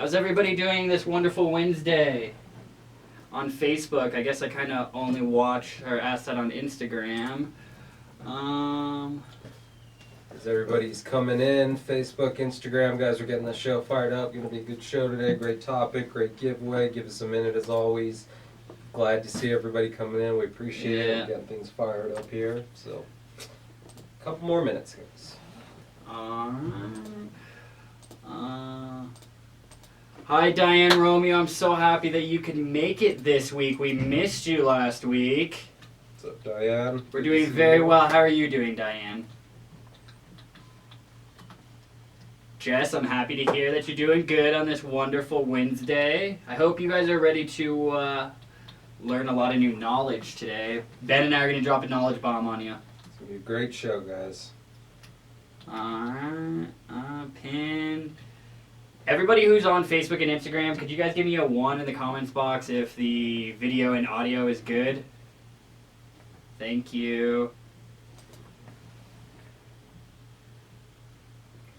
How's everybody doing this wonderful Wednesday? On Facebook, I guess I kind of only watch or ask that on Instagram. As everybody's coming in, Facebook, Instagram, guys, we're getting the show fired up. Going to be a good show today. Great topic, great giveaway. Give us a minute as always. Glad to see everybody coming in. We appreciate it. We're getting things fired up here. So, a couple more minutes, guys. Hi, Diane Romeo. I'm so happy that you could make it this week. We missed you last week. What's up, Diane? We're doing very well. How are you doing, Diane? Jess, I'm happy to hear that you're doing good on this wonderful Wednesday. I hope you guys are ready to learn a lot of new knowledge today. Ben and I are going to drop a knowledge bomb on you. It's going to be a great show, guys. Pin. Everybody who's on Facebook and Instagram, could you guys give me a 1 in the comments box if the video and audio is good? Thank you.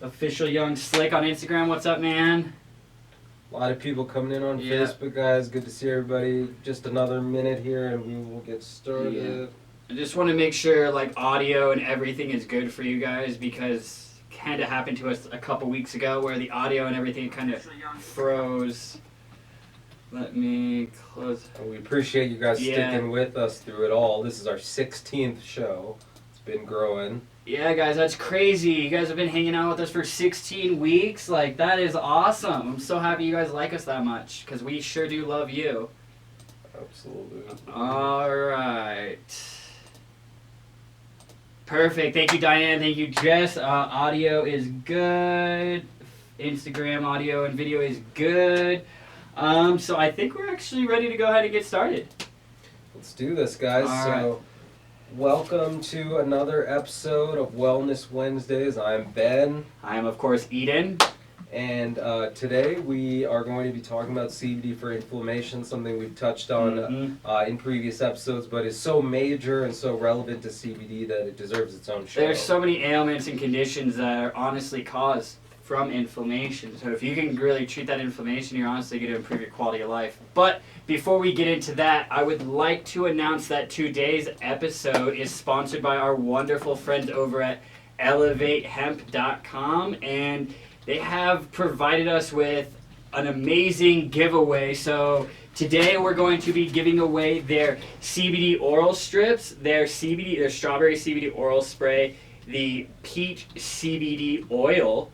Official Young Slick on Instagram, what's up, man? A lot of people coming in on Facebook, guys. Good to see everybody. Just another minute here and we will get started. I just want to make sure like audio and everything is good for you guys because kind of happened to us a couple weeks ago where the audio and everything kind of froze. Let me close. We appreciate you guys sticking with us through it all. This is our 16th show. It's been growing. Yeah, guys, that's crazy. You guys have been hanging out with us for 16 weeks. Like, that is awesome. I'm so happy you guys like us that much because we sure do love you. Absolutely. All right. Perfect. Thank you, Diane. Thank you, Jess. Audio is good. Instagram audio and video is good. So I think we're actually ready to go ahead and get started. Let's do this, guys. Welcome to another episode of Wellness Wednesdays. I'm Ben. I am, of course, Eden. And today we are going to be talking about CBD for inflammation, something we've touched on in previous episodes, but is so major and so relevant to CBD that it deserves its own show. There's so many ailments and conditions that are honestly caused from inflammation. So if you can really treat that inflammation, you're honestly going to improve your quality of life. But before we get into that, I would like to announce that today's episode is sponsored by our wonderful friends over at elevatehemp.com, and they have provided us with an amazing giveaway. So today we're going to be giving away their CBD oral strips, their strawberry CBD oral spray, the peach CBD oil,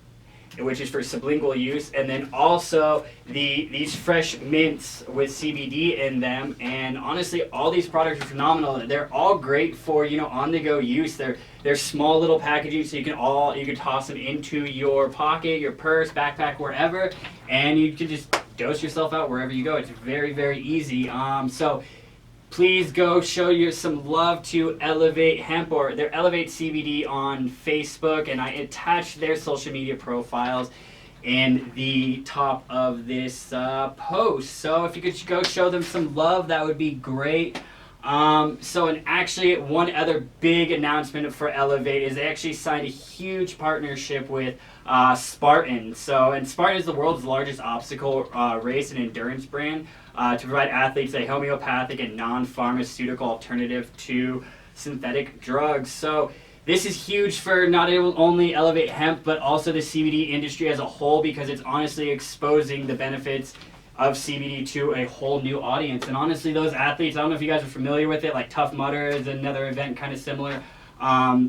which is for sublingual use, and then also these fresh mints with CBD in them. And honestly, all these products are phenomenal. They're all great for on-the-go use. They're small little packaging, so you can toss them into your pocket, your purse, backpack, wherever, and you can just dose yourself out wherever you go. It's very, very easy. So please go show some love to Elevate Hemp or their Elevate CBD on Facebook, and I attached their social media profiles in the top of this post. So if you could go show them some love, that would be great. Actually, one other big announcement for Elevate is they actually signed a huge partnership with Spartan. And Spartan is the world's largest obstacle race and endurance brand to provide athletes a homeopathic and non-pharmaceutical alternative to synthetic drugs. So this is huge for not only Elevate Hemp, but also the CBD industry as a whole, because it's honestly exposing the benefits of CBD to a whole new audience. And honestly, those athletes, I don't know if you guys are familiar with it, like Tough Mudder is another event kind of similar.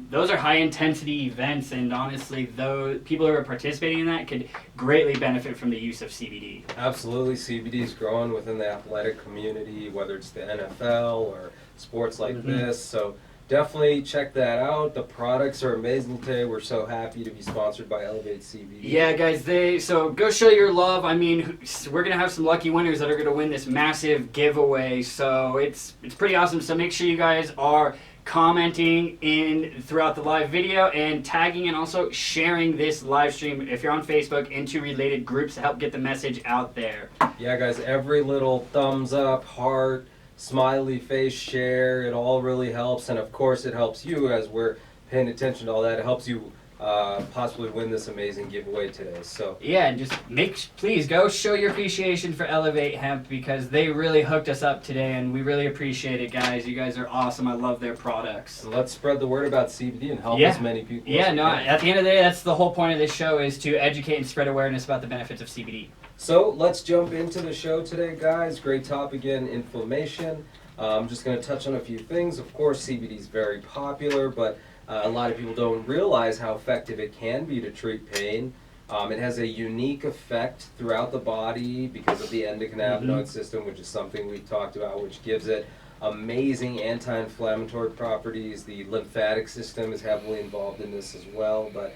Those are high intensity events, and honestly, those people who are participating in that could greatly benefit from the use of CBD. Absolutely, CBD is growing within the athletic community, whether it's the NFL or sports like this. So definitely check that out. The products are amazing today. We're so happy to be sponsored by Elevate CBD. Yeah, guys, so go show your love. I mean, we're going to have some lucky winners that are going to win this massive giveaway. So it's pretty awesome. So make sure you guys are commenting throughout the live video and tagging and also sharing this live stream if you're on Facebook into related groups to help get the message out there. Yeah, guys, every little thumbs up, heart, smiley face, share, it all really helps. And of course it helps you as we're paying attention to all that. It helps you possibly win this amazing giveaway today. So Yeah, and just please go show your appreciation for Elevate Hemp because they really hooked us up today, and we really appreciate it, guys. You guys are awesome. I love their products. and let's spread the word about CBD and help Yeah. as many people. Yeah, as we no. can. At the end of the day, that's the whole point of this show is to educate and spread awareness about the benefits of CBD. So let's jump into the show today, guys. Great topic again, inflammation. I'm just going to touch on a few things. Of course, CBD is very popular, but a lot of people don't realize how effective it can be to treat pain. It has a unique effect throughout the body because of the endocannabinoid system, which is something we've talked about, which gives it amazing anti-inflammatory properties. The lymphatic system is heavily involved in this as well, but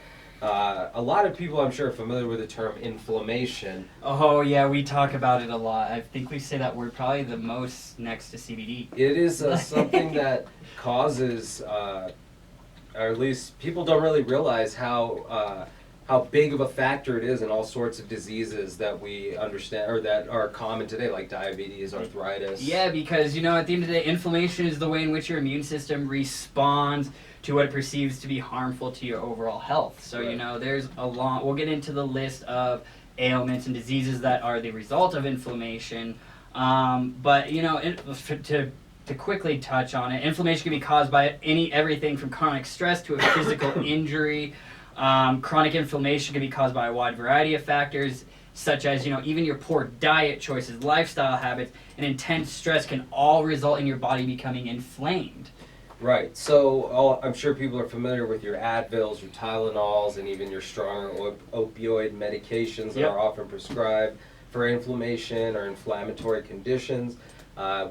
a lot of people, I'm sure, are familiar with the term inflammation. Oh, yeah, we talk about it a lot. I think we say that word probably the most next to CBD. It is something that causes, or at least people don't really realize how big of a factor it is in all sorts of diseases that we understand or that are common today, like diabetes, arthritis. Yeah, because, at the end of the day, inflammation is the way in which your immune system responds to what it perceives to be harmful to your overall health. So, Right. there's we'll get into the list of ailments and diseases that are the result of inflammation. But, to quickly touch on it, inflammation can be caused by everything from chronic stress to a physical injury. Chronic inflammation can be caused by a wide variety of factors, such as, even your poor diet choices, lifestyle habits, and intense stress can all result in your body becoming inflamed. Right. So I'm sure people are familiar with your Advils, your Tylenols, and even your stronger opioid medications that Yep. are often prescribed for inflammation or inflammatory conditions.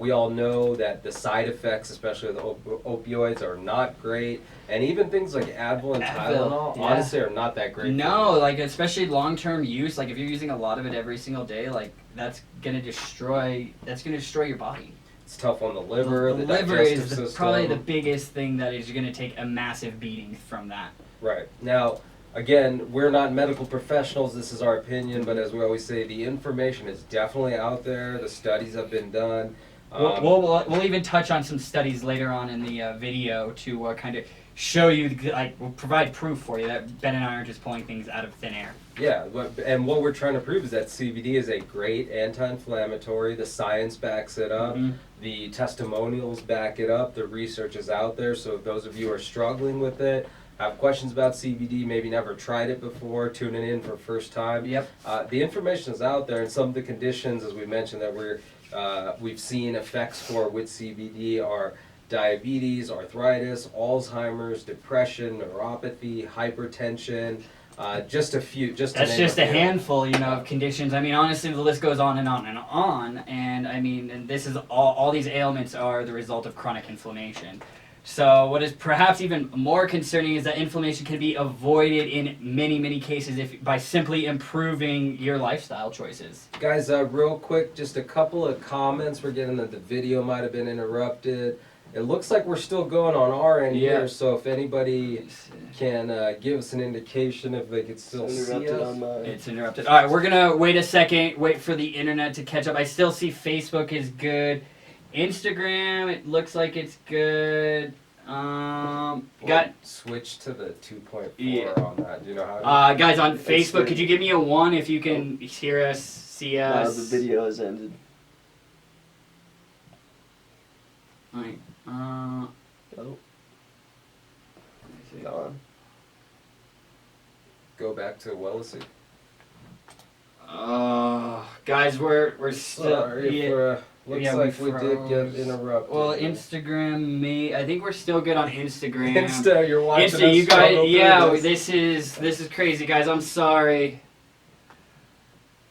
We all know that the side effects, especially the opioids, are not great. And even things like Advil and Advil, Tylenol, yeah. honestly, are not that great. No, especially long-term use, if you're using a lot of it every single day, that's gonna destroy your body. It's tough on the liver, the liver digestive is system. probably the biggest thing that is going to take a massive beating from that. Right. Now, again, we're not medical professionals. This is our opinion, but as we always say, the information is definitely out there. The studies have been done. We'll even touch on some studies later on in the video to kind of show you, we'll provide proof for you that Ben and I aren't just pulling things out of thin air. Yeah, and what we're trying to prove is that CBD is a great anti-inflammatory. The science backs it up. Mm-hmm. The testimonials back it up. The research is out there. So if those of you who are struggling with it, have questions about CBD, maybe never tried it before, tuning in for first time. Yep. The information is out there, and some of the conditions, as we mentioned, that we've seen effects for with CBD are diabetes, arthritis, Alzheimer's, depression, neuropathy, hypertension. Just a few. That's just a handful, of conditions. I mean, honestly, the list goes on and on and on. And and this is all these ailments are the result of chronic inflammation. So what is perhaps even more concerning is that inflammation can be avoided in many, many cases by simply improving your lifestyle choices. Guys, real quick, just a couple of comments. We're getting that the video might have been interrupted. It looks like we're still going on our end here, so if anybody can give us an indication if they could still see us. On mine. It's interrupted. All right, we're going to wait a second, wait for the internet to catch up. I still see Facebook is good. Instagram, it looks like it's good. Got switch to the 2.4 Yeah. on that. Do you know how to guys on It's Facebook, good. could you give me a 1 if you can hear us, see Now us? the video has ended. All right. Oh, let me see. gone. go back to Wellicy? Guys, we're still. Sorry Yeah. for looks Yeah, like we we did get froze. interrupted. Well, Instagram, I think we're still good on Instagram. Insta, you're watching Insta, us you struggle guys, through yeah, this. this is crazy, guys. I'm sorry.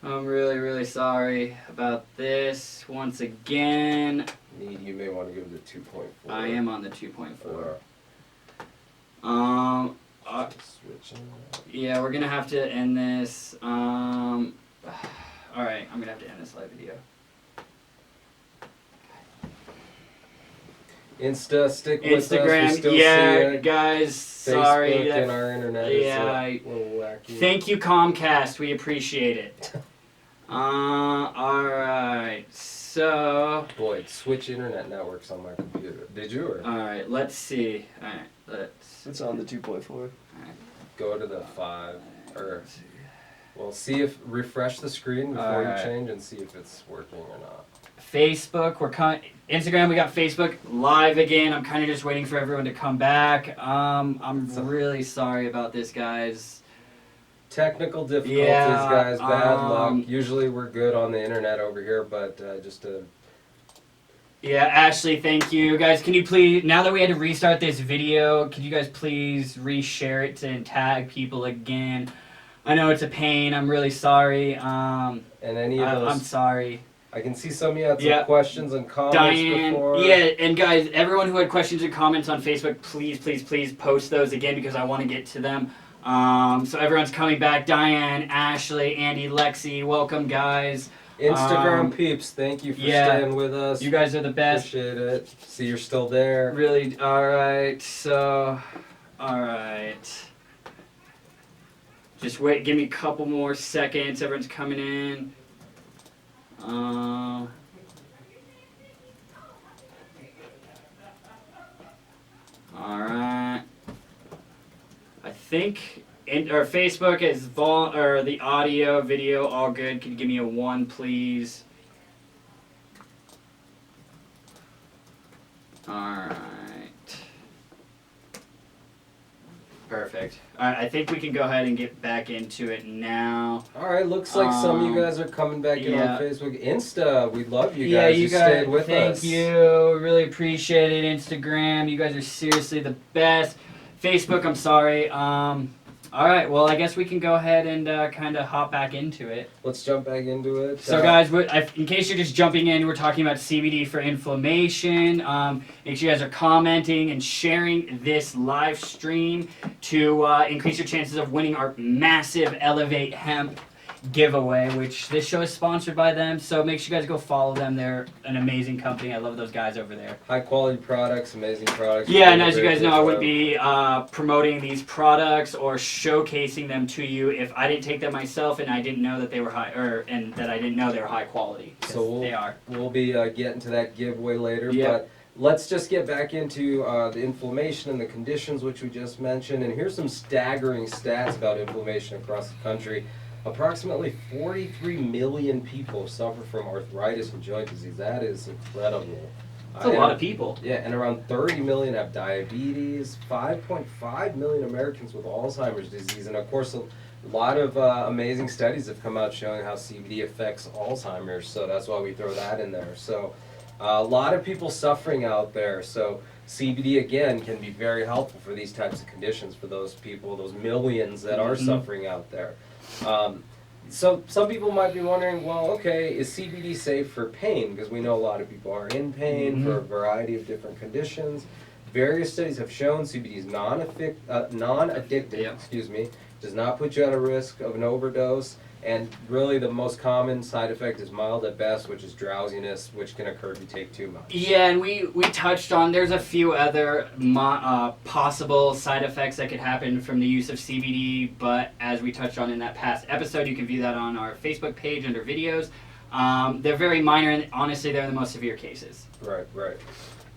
I'm really, really sorry about this. Once again, You may want to go to 2.4. I am on the 2.4. Or switching. Yeah, we're gonna have to end this. All right, I'm gonna have to end this live video. Insta, stick with us. We Instagram, still yeah, see it. guys, Facebook sorry. and our internet is yeah, a little wacky. Thank you, Comcast. We appreciate it. All right. So. Boy, switch internet networks on my computer. Did you? Or? All right. Let's see. All right. Let's. It's on the 2.4. All right. go to the 5 or well, see if refresh the screen before you change and see if it's working or not. Facebook, Instagram, we got Facebook live again. I'm kind of just waiting for everyone to come back. I'm really sorry about this, guys. Technical difficulties, guys. Bad luck. Usually we're good on the internet over here, but just to... Yeah, Ashley, thank you. Guys, can you please, now that we had to restart this video, could you guys please reshare it and tag people again? I know it's a pain. I'm really sorry. And any of those... I'm sorry. I can see some of you had some questions and comments Diane, before. Yeah, and guys, everyone who had questions and comments on Facebook, please post those again because I want to get to them. So everyone's coming back. Diane, Ashley, Andy, Lexi, welcome, guys. Instagram peeps, thank you for staying with us. You guys are the best. Appreciate it. See, you're still there. Really, alright, so, alright. Just wait, give me a couple more seconds. Everyone's coming in. Alright. I think our Facebook is the audio, video, all good. Can you give me a 1, please? Alright. Perfect. Alright, I think we can go ahead and get back into it now. Alright, looks like some of you guys are coming back in on Facebook. Insta, we love you guys. You guys stayed with us. Thank you. Really appreciate it. Instagram, you guys are seriously the best. Facebook, I'm sorry. Alright, well, I guess we can go ahead and kind of hop back into it. Let's jump back into it. So, guys, in case you're just jumping in, we're talking about CBD for inflammation. Make sure you guys are commenting and sharing this live stream to increase your chances of winning our massive Elevate Hemp giveaway, which this show is sponsored by them, so make sure you guys go follow them. They're an amazing company. I love those guys over there. High quality products, amazing products. Yeah, and as you guys know, I wouldn't be promoting these products or showcasing them to you if I didn't take them myself and I didn't know that they were and that I didn't know they were high quality. So they are. We'll be getting to that giveaway later, but let's just get back into the inflammation and the conditions which we just mentioned. And here's some staggering stats about inflammation across the country. Approximately 43 million people suffer from arthritis and joint disease. That is incredible. That's a lot of people. Yeah, and around 30 million have diabetes, 5.5 million Americans with Alzheimer's disease, and of course a lot of amazing studies have come out showing how CBD affects Alzheimer's, so that's why we throw that in there. So a lot of people suffering out there, so CBD again can be very helpful for these types of conditions for those people, those millions that are suffering out there. So some people might be wondering, well, okay, is CBD safe for pain? Because we know a lot of people are in pain for a variety of different conditions. Various studies have shown CBD is non-addictive, does not put you at a risk of an overdose, and really the most common side effect is mild at best, which is drowsiness, which can occur if you take too much. Yeah, and we touched on, there's a few other possible side effects that could happen from the use of CBD, but as we touched on in that past episode, you can view that on our Facebook page under videos. They're very minor, and honestly, they're the most severe cases. Right.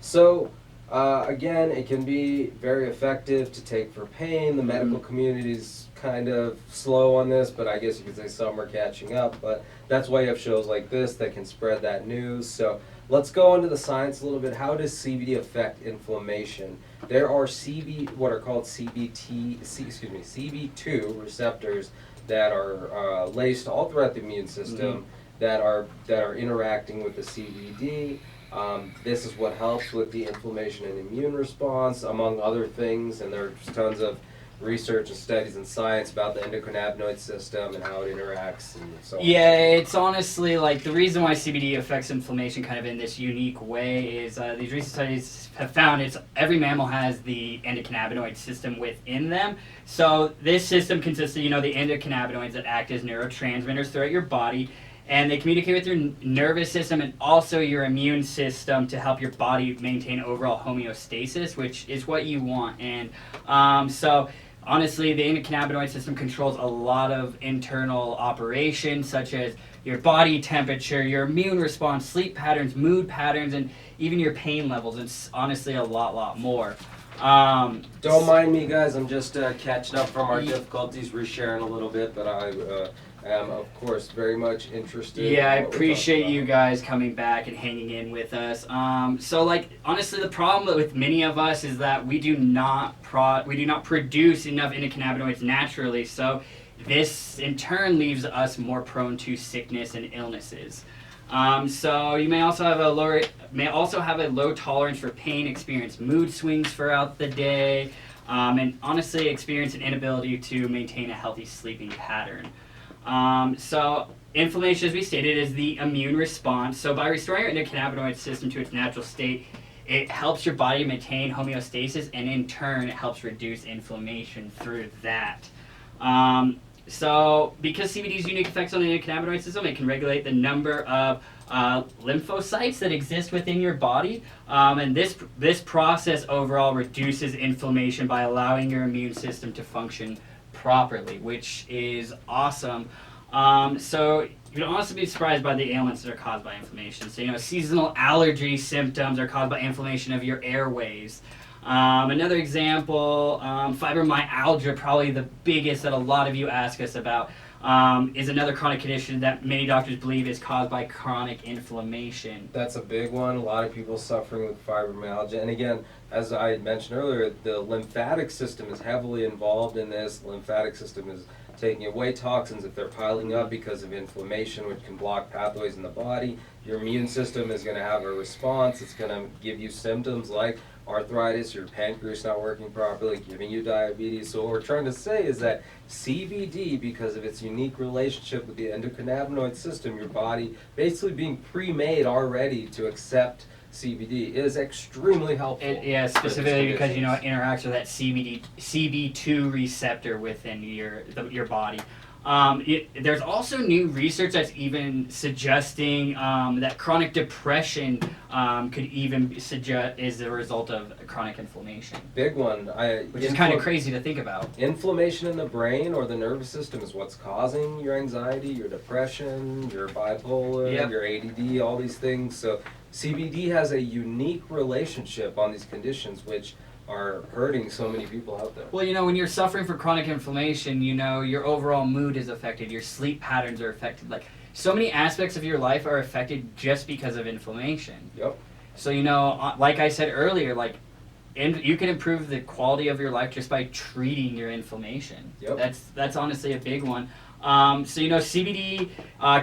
So, again, it can be very effective to take for pain. The medical community's kind of slow on this, but I guess you could say some are catching up, but that's why you have shows like this that can spread that news. So let's go into the science a little bit. How does CBD affect inflammation? There are what are called CB2 receptors that are laced all throughout the immune system that are interacting with the CBD. This is what helps with the inflammation and immune response, among other things, and there's tons of research and studies and science about the endocannabinoid system and how it interacts and so on. Yeah, it's honestly like the reason why CBD affects inflammation kind of in this unique way is these recent studies have found every mammal has the endocannabinoid system within them. So this system consists of, the endocannabinoids that act as neurotransmitters throughout your body, and they communicate with your nervous system and also your immune system to help your body maintain overall homeostasis, which is what you want. And so honestly, the endocannabinoid system controls a lot of internal operations, such as your body temperature, your immune response, sleep patterns, mood patterns, and even your pain levels. It's honestly a lot more. Don't mind me, guys. I'm just catching up from our difficulties, resharing a little bit, but I am, of course, very much interested. Yeah, I in what we're appreciate talking you about. guys coming back and hanging in with us. So, like, honestly, the problem with many of us is that we do not produce enough endocannabinoids naturally. So, this in turn leaves us more prone to sickness and illnesses. So you may also have a low tolerance for pain, experience mood swings throughout the day, and honestly experience an inability to maintain a healthy sleeping pattern. So inflammation, as we stated, is the immune response. So by restoring your endocannabinoid system to its natural state, it helps your body maintain homeostasis, and in turn, it helps reduce inflammation through that. So, because CBD's unique effects on the endocannabinoid system, it can regulate the number of lymphocytes that exist within your body, and this process overall reduces inflammation by allowing your immune system to function properly, which is awesome. So you'd honestly be surprised by the ailments that are caused by inflammation. So, seasonal allergy symptoms are caused by inflammation of your airways. Another example, fibromyalgia, probably the biggest that a lot of you ask us about, is another chronic condition that many doctors believe is caused by chronic inflammation. That's a big one. A lot of people suffering with fibromyalgia. And again, as I had mentioned earlier, the lymphatic system is heavily involved in this. The lymphatic system is taking away toxins if they're piling up because of inflammation, which can block pathways in the body. Your immune system is going to have a response. It's going to give you symptoms like arthritis, your pancreas not working properly, giving you diabetes. So what we're trying to say is that CBD, because of its unique relationship with the endocannabinoid system, your body basically being pre-made already to accept CBD, is extremely helpful. Yeah, specifically because it interacts with that CB2 receptor within your body. There's also new research that's even suggesting that chronic depression could even suggest is the result of chronic inflammation. Big one. Which is kind of crazy to think about. Inflammation in the brain or the nervous system is what's causing your anxiety, your depression, your bipolar, your ADD, all these things. So CBD has a unique relationship on these conditions, which are hurting so many people out there. Well, when you're suffering from chronic inflammation, your overall mood is affected, your sleep patterns are affected. Like, so many aspects of your life are affected just because of inflammation. Yep. So, like I said earlier, you can improve the quality of your life just by treating your inflammation. Yep. That's honestly a big one. CBD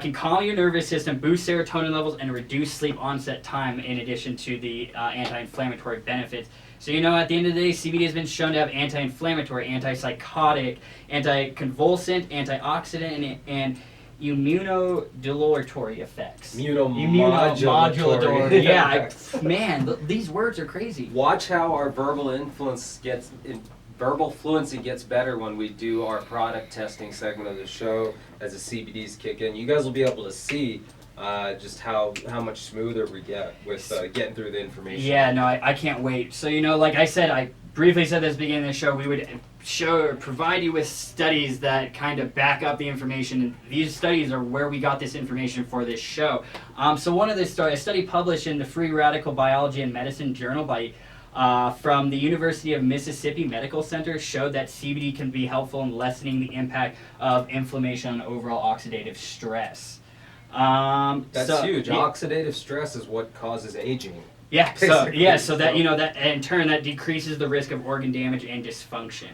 can calm your nervous system, boost serotonin levels, and reduce sleep onset time in addition to the anti-inflammatory benefits. So, at the end of the day, CBD has been shown to have anti-inflammatory, antipsychotic, anticonvulsant, antioxidant, and immunomodulatory effects. Immunomodulatory. Yeah, these words are crazy. Watch how our verbal fluency gets better when we do our product testing segment of the show as the CBDs kick in. You guys will be able to see just how much smoother we get with getting through the information. Yeah, no, I can't wait. So, like I said, I briefly said this at the beginning of the show, we would provide you with studies that kind of back up the information. And these studies are where we got this information for this show. So one of the a study published in the Free Radical Biology and Medicine Journal from the University of Mississippi Medical Center showed that CBD can be helpful in lessening the impact of inflammation on overall oxidative stress. That's huge. Oxidative stress is what causes aging. Yeah. So that that in turn that decreases the risk of organ damage and dysfunction.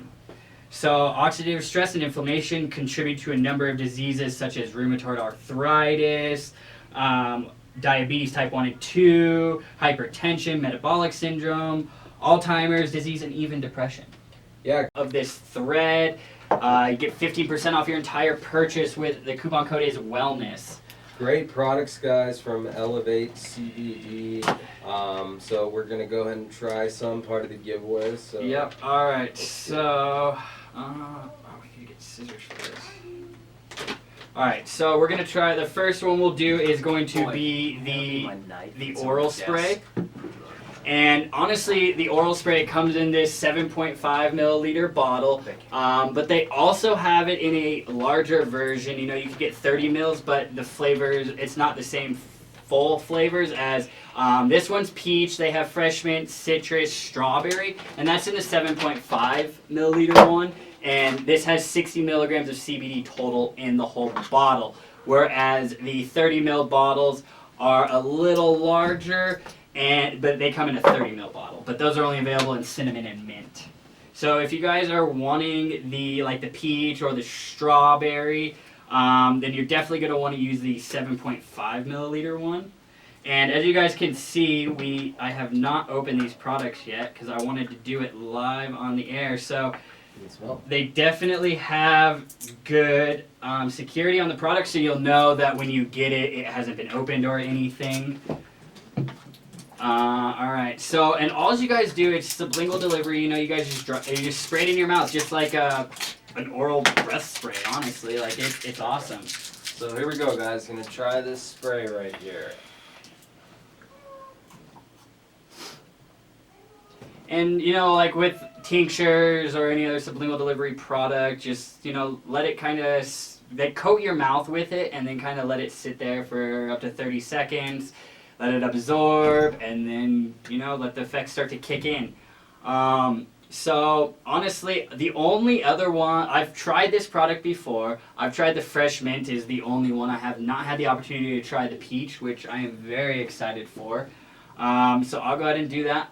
So oxidative stress and inflammation contribute to a number of diseases such as rheumatoid arthritis, diabetes type 1 and 2, hypertension, metabolic syndrome, Alzheimer's disease, and even depression. Yeah. Of this thread, you get 15% off your entire purchase with the coupon code is wellness. Great products, guys, from Elevate CBD. So we're going to go ahead and try some part of the giveaway. So. Yep. All right. So, we need to get scissors for this. All right. So we're going to try, the first one we'll do is going to be the oral spray. And honestly, the oral spray comes in this 7.5 milliliter bottle, but they also have it in a larger version. You can get 30 mils, but the flavors, it's not the same full flavors as this one's peach. They have fresh mint, citrus, strawberry, and that's in the 7.5 milliliter one. And this has 60 milligrams of CBD total in the whole bottle. Whereas the 30 ml bottles are a little larger, but they come in a 30 ml bottle. But those are only available in cinnamon and mint. So if you guys are wanting the peach or the strawberry, then you're definitely going to want to use the 7.5 milliliter one. And as you guys can see, I have not opened these products yet because I wanted to do it live on the air. So they definitely have good security on the product, so you'll know that when you get it, it hasn't been opened or anything. Alright, so, and all you guys do, it's sublingual delivery, you guys just spray it in your mouth, just like an oral breath spray, honestly, like, it's awesome. So here we go, guys, gonna try this spray right here. And, like with tinctures or any other sublingual delivery product, just, let it kind of, coat your mouth with it, and then kind of let it sit there for up to 30 seconds. Let it absorb, and then, let the effects start to kick in. So, honestly, the only other one, I've tried this product before. I've tried the Fresh Mint is the only one. I have not had the opportunity to try the Peach, which I am very excited for. So I'll go ahead and do that.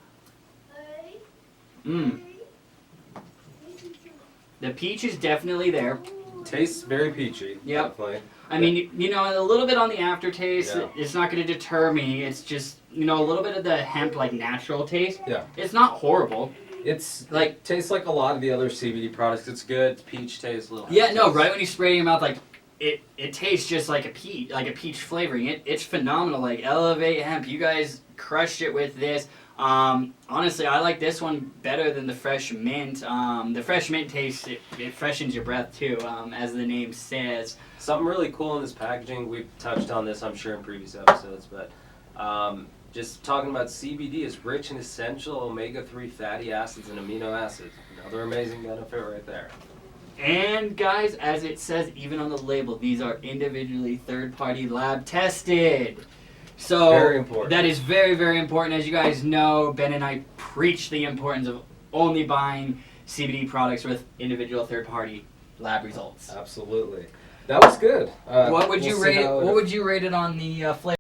The peach is definitely there. Tastes very peachy. Yep. Definitely. I mean, a little bit on the aftertaste. Yeah. It's not going to deter me. It's just, a little bit of the hemp, natural taste. Yeah. It's not horrible. It's it tastes like a lot of the other CBD products. It's good. Peach taste, a little. Yeah, no, right when you spray it in your mouth, it tastes just like a peach flavoring. It's phenomenal. Elevate Hemp. You guys crushed it with this. Honestly, I like this one better than the Fresh Mint. The Fresh Mint taste, it freshens your breath too, as the name says. Something really cool in this packaging, we've touched on this, I'm sure, in previous episodes, but just talking about CBD is rich in essential omega-3 fatty acids and amino acids. Another amazing benefit right there. And guys, as it says even on the label, these are individually third-party lab tested. So very important. That is very, very important. As you guys know, Ben and I preach the importance of only buying CBD products with individual third-party lab results. Absolutely. That was good. What would you rate it? What would you rate it on the flavor?